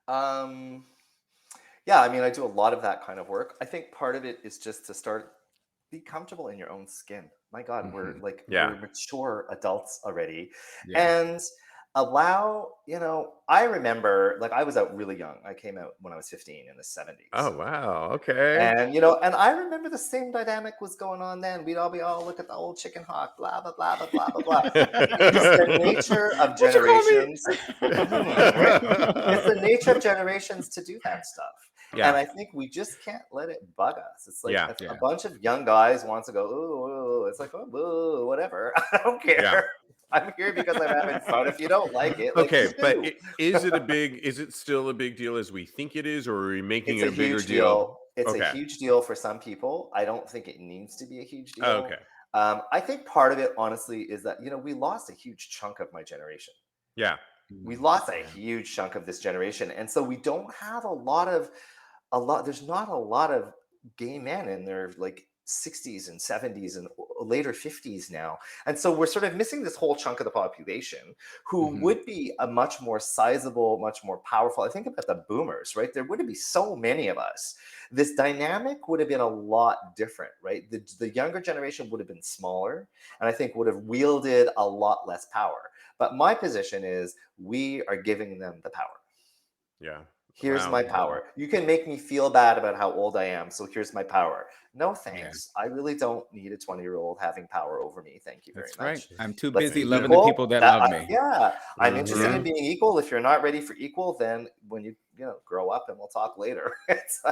Yeah, I mean, I do a lot of that kind of work. I think part of it is just to be comfortable in your own skin. My God, we're mature adults already. And allow, I remember, like, I was out really young. I came out when I was 15 in the 70s. Oh, wow. Okay. And, and I remember the same dynamic was going on then. We'd all be, look at the old chicken hawk, blah, blah, blah, blah, blah, blah, blah. It's the nature of generations. It's the nature of generations to do that stuff. Yeah. And I think we just can't let it bug us. It's like a bunch of young guys wants to go, ooh, it's like, oh, whatever. I don't care. Yeah. I'm here because I'm having fun. If you don't like it, okay, but is it still a big deal as we think it is, or are we making it a bigger deal? It's a huge deal for some people. I don't think it needs to be a huge deal. Okay. I think part of it, honestly, is that, we lost a huge chunk of my generation. Yeah. We lost a huge chunk of this generation. And so we don't have there's not a lot of gay men in their like 60s and 70s and later 50s now. And so we're sort of missing this whole chunk of the population who would be a much more sizable, much more powerful. I think about the boomers, right? There wouldn't be so many of us. This dynamic would have been a lot different, right? The younger generation would have been smaller, and I think would have wielded a lot less power. But my position is we are giving them the power. Yeah. Here's Wow. my power. You can make me feel bad about how old I am, so here's my power. No thanks. I really don't need a 20-year-old having power over me. Thank you very That's much. right. I'm too Let's busy be loving the equal. people that love me. I'm interested Yeah. in being equal. If you're not ready for equal, then when you grow up, and we'll talk later. It's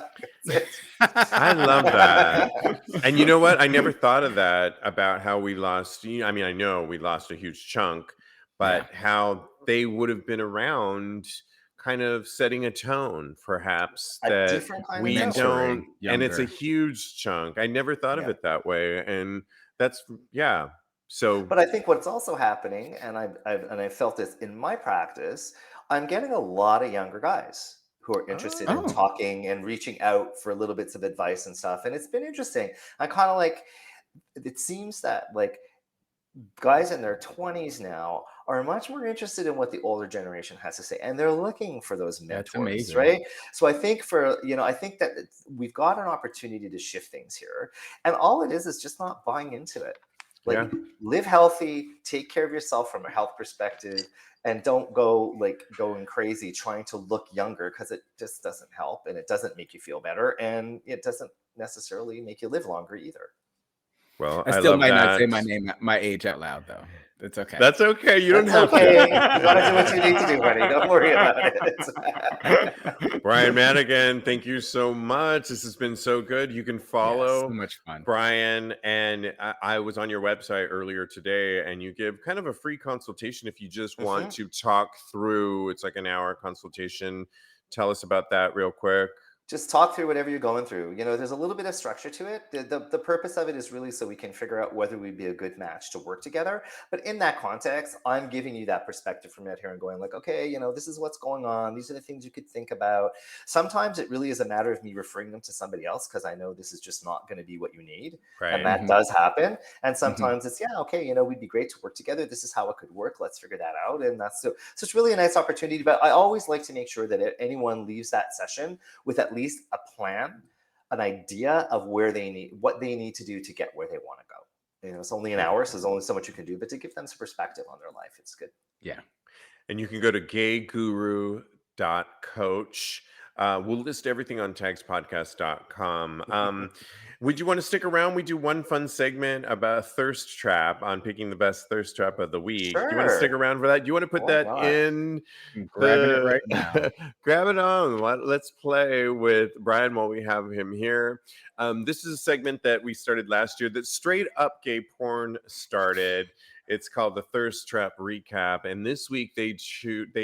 it. I love that. And you know what? I never thought of that about how we lost. I mean, I know we lost a huge chunk, but how they would have been around, kind of setting a tone, perhaps, A that different kind of we network. don't. Mentoring And it's a younger. huge chunk. I never thought of Yeah. it that way. And that's, yeah. So, But I think what's also happening, and I felt this in my practice, I'm getting a lot of younger guys who are interested in Oh. talking and reaching out for little bits of advice and stuff. And it's been interesting. I kind of like, it seems that like guys in their 20s now are much more interested in what the older generation has to say, and they're looking for those That's mentors, amazing. right? So I think I think that we've got an opportunity to shift things here, and all it is just not buying into it. Like, yeah. live healthy, take care of yourself from a health perspective, and don't go like going crazy trying to look younger, because it just doesn't help, and it doesn't make you feel better, and it doesn't necessarily make you live longer either. Well, I I still love might that. not say my age out loud, though. It's okay. That's okay. You don't That's have okay. to. You gotta do what you need to do, buddy. Don't worry about it. Brian Madigan, thank you so much. This has been so good. You can follow so much fun. Brian, and I was on your website earlier today, and you give kind of a free consultation if you just want to talk through. It's like an hour consultation. Tell us about that real quick. Just talk through whatever you're going through. There's a little bit of structure to it. The purpose of it is really so we can figure out whether we'd be a good match to work together. But in that context, I'm giving you that perspective from out here and going like, okay, this is what's going on. These are the things you could think about. Sometimes it really is a matter of me referring them to somebody else, because I know this is just not going to be what you need. Right. And that does happen. And sometimes it's, okay, we'd be great to work together. This is how it could work. Let's figure that out. And that's so it's really a nice opportunity. But I always like to make sure that anyone leaves that session with at least a plan, an idea of what they need to do to get where they want to go. It's only an hour, so there's only so much you can do, but to give them some perspective on their life, it's good. Yeah. And you can go to GayGuru.Coach. We'll list everything on TAGSPodcast.com. Would you want to stick around? We do one fun segment about a thirst trap on picking the best thirst trap of the week. Sure. Do you want to stick around for that? Do you want to put that in? I'm grabbing it right now. Grab it on. Let's play with Brian while we have him here. This is a segment that we started last year that straight up gay porn started. It's called the Thirst Trap Recap. And this week they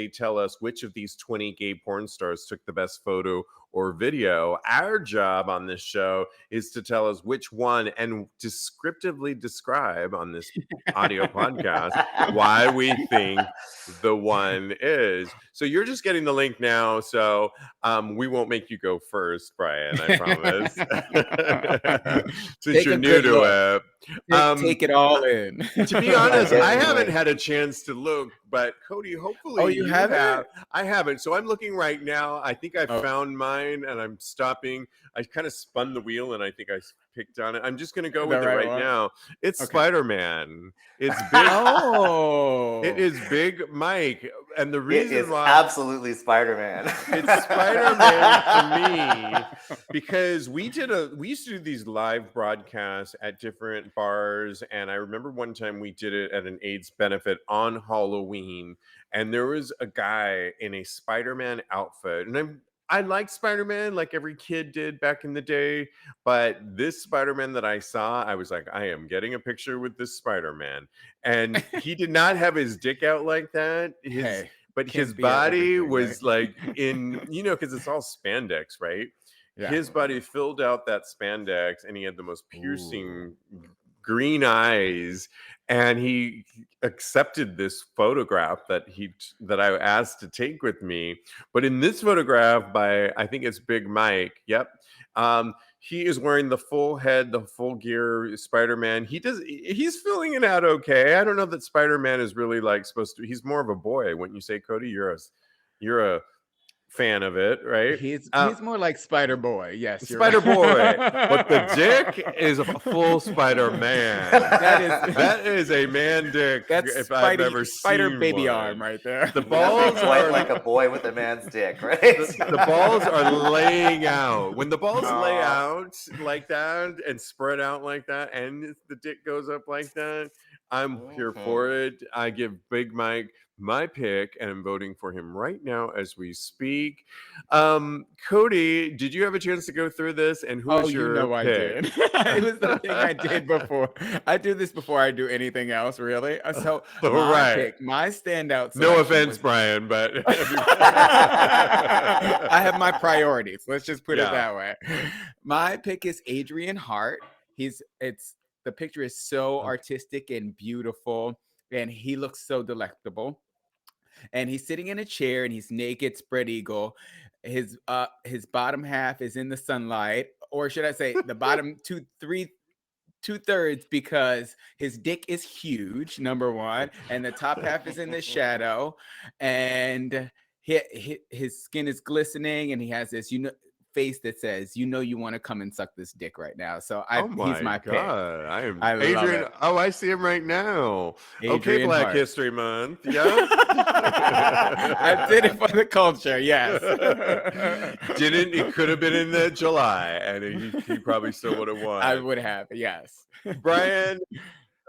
tell us which of these 20 gay porn stars took the best photo or video. Our job on this show is to tell us which one, and descriptively describe on this audio podcast why we think the one is. So you're just getting the link now. So we won't make you go first, Brian, I promise. Since you're new to it. Take it all in. To be honest, I haven't had a chance to look, but Kodi, hopefully you haven't? I haven't. So I'm looking right now. I think I found mine, and I'm stopping. I kind of spun the wheel, and I think I picked on it. I'm just going to go with it right now. It's SpiderMan. It's big. It is Big Mike. And the reason why absolutely SpiderMan. It's SpiderMan for me, because we used to do these live broadcasts at different bars, and I remember one time we did it at an AIDS benefit on Halloween, and there was a guy in a Spider-Man outfit, and I like Spider-Man like every kid did back in the day, but this Spider-Man that I saw, I was like, I am getting a picture with this Spider-Man. And he did not have his dick out like that. But his body was like in, because it's all spandex, right? Yeah. His body filled out that spandex, and he had the most piercing green eyes, and he accepted this photograph that I asked to take with me. But in this photograph by, I think it's Big Mike, he is wearing the full head, the full gear Spider-Man. He's filling it out okay. I don't know that Spider-Man is really like supposed to. He's more of a boy, wouldn't you say, Kodi? You're a fan of it, right? He's more like Spider Boy. Yes, you're Spider Boy, right. but the dick is a full Spider-Man. That is a man dick That's if I've ever Spider seen baby one. arm right there. The balls Nothing quite are like a boy with a man's dick, right? the balls are laying out. When the balls lay Aw. out like that and spread out like that, and the dick goes up like that, I'm here for it. I give Big Mike my pick, and I'm voting for him right now as we speak. Kodi, did you have a chance to go through this? And who is your pick? I did. It was the thing I did before. I do this before I do anything else, really. So my pick, my standout. No offense, Brian, but I have my priorities. Let's just put it that way. My pick is Adrian Hart. The picture is so artistic and beautiful, and he looks so delectable. And he's sitting in a chair, and he's naked, spread eagle. His bottom half is in the sunlight, or should I say, the bottom two-thirds, because his dick is huge, number one, and the top half is in the shadow, and his skin is glistening, and he has this face that says, you want to come and suck this dick right now. So he's my pick. I love Adrian. It. Oh, I see him right now. Adrian okay, Black Hart. History Month. Yeah. I did it for the culture. Yes. He could have been in the July, and he probably still would have won. I would have. Yes. Brian,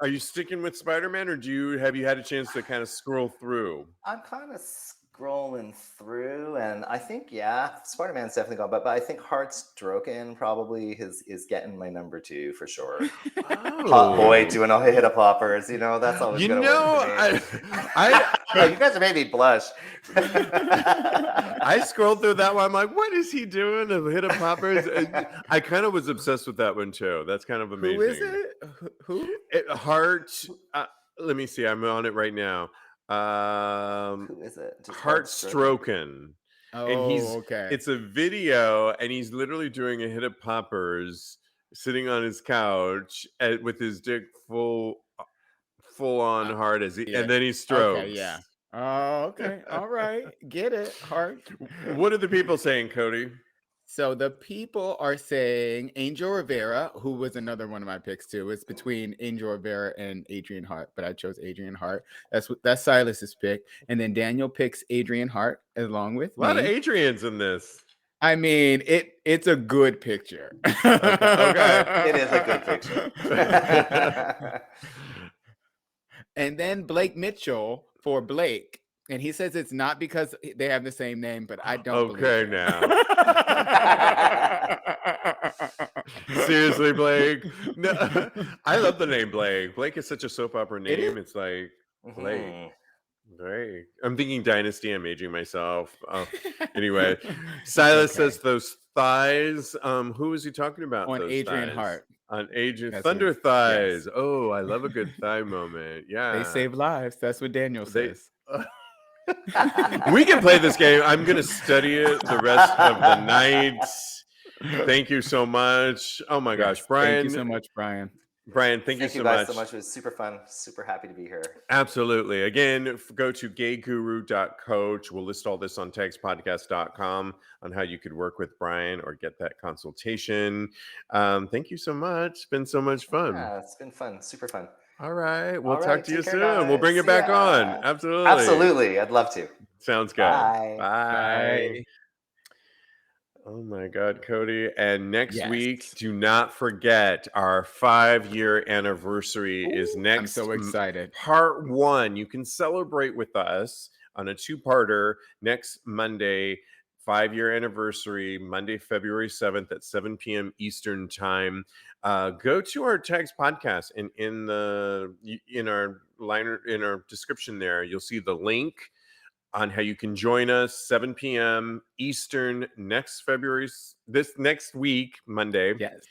are you sticking with Spider-Man, or have you had a chance to kind of scroll through? I'm kind of scrolling through, and I think Spider-Man's definitely gone, but I think Heartbroken probably is getting my number 2 for sure. Hot boy doing all hit a poppers, that's always gonna work for me. You guys are making me blush. I scrolled through that one. I'm like, what is he doing? A hit a poppers. I kind of was obsessed with that one too. That's kind of amazing. Who is it? Who? Heart. Let me see. I'm on it right now. Who is it? Heartbroken. Oh, and okay. It's a video, and he's literally doing a hit of poppers, sitting on his couch with his dick full on hard and then he strokes. Okay, yeah. Oh, okay. All right. Get it. Heart. What are the people saying, Kodi? So the people are saying Angel Rivera, who was another one of my picks too. It's between Angel Rivera and Adrian Hart, but I chose Adrian Hart. That's Silas's pick. And then Daniel picks Adrian Hart along with me. A lot of Adrians in this. I mean, it's a good picture. Okay. It is a good picture. And then Blake Mitchell for Blake. And he says it's not because they have the same name, but I don't believe now. Seriously, Blake? No, I love the name Blake. Blake is such a soap opera name. It's like Blake. Right. I'm thinking Dynasty. I'm aging myself. Anyway, Silas says those thighs. Who is he talking about? On those Adrian thighs? Hart. On Adrian. Thunder thighs. Yes. Oh, I love a good thigh moment. Yeah. They save lives. That's what Daniel says. We can play this game. I'm going to study it the rest of the night. Thank you so much. Oh my gosh, Brian. Thank you so much, Brian. Brian, thank you so guys much. so much. It was super fun. Super happy to be here. Absolutely. Again, go to GayGuru.Coach. We'll list all this on TAGSPodcast.com on how you could work with Brian or get that consultation. Thank you so much. It's been so much fun. Yeah, it's been fun. Super fun. All right. We'll talk to you soon. Guys. We'll bring it back on. Absolutely. Absolutely. I'd love to. Sounds good. Bye. Bye. Oh my God, Kodi. And next week, do not forget our 5-year anniversary is next. I'm so excited. Part 1. You can celebrate with us on a 2-parter next Monday, 5-year anniversary, Monday, February 7th at 7 p.m. Eastern time. Go to our Tags podcast, and in our description there, you'll see the link on how you can join us 7 p.m. Eastern next week, Monday. Yes.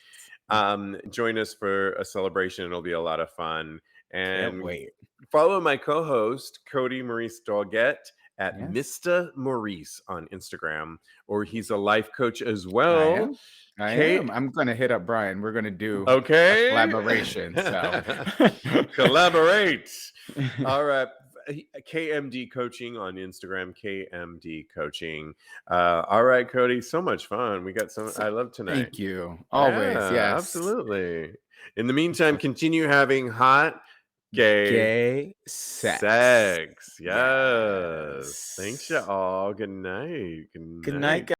Join us for a celebration. It'll be a lot of fun. And can't wait. Follow my co-host, Kodi Maurice Doggette, at Mr. Maurice on Instagram, or he's a life coach as well. I am. I'm going to hit up Brian. We're going to do a collaboration. So. Collaborate. All right. KMD Coaching on Instagram, KMD Coaching. All right, Kodi, so much fun. We got some. I love tonight. Thank you. Always, Yeah, yes. absolutely. In the meantime, continue having hot gay sex. Yes. Thanks, Yes. y'all. Good night. Good Good night. night, guys.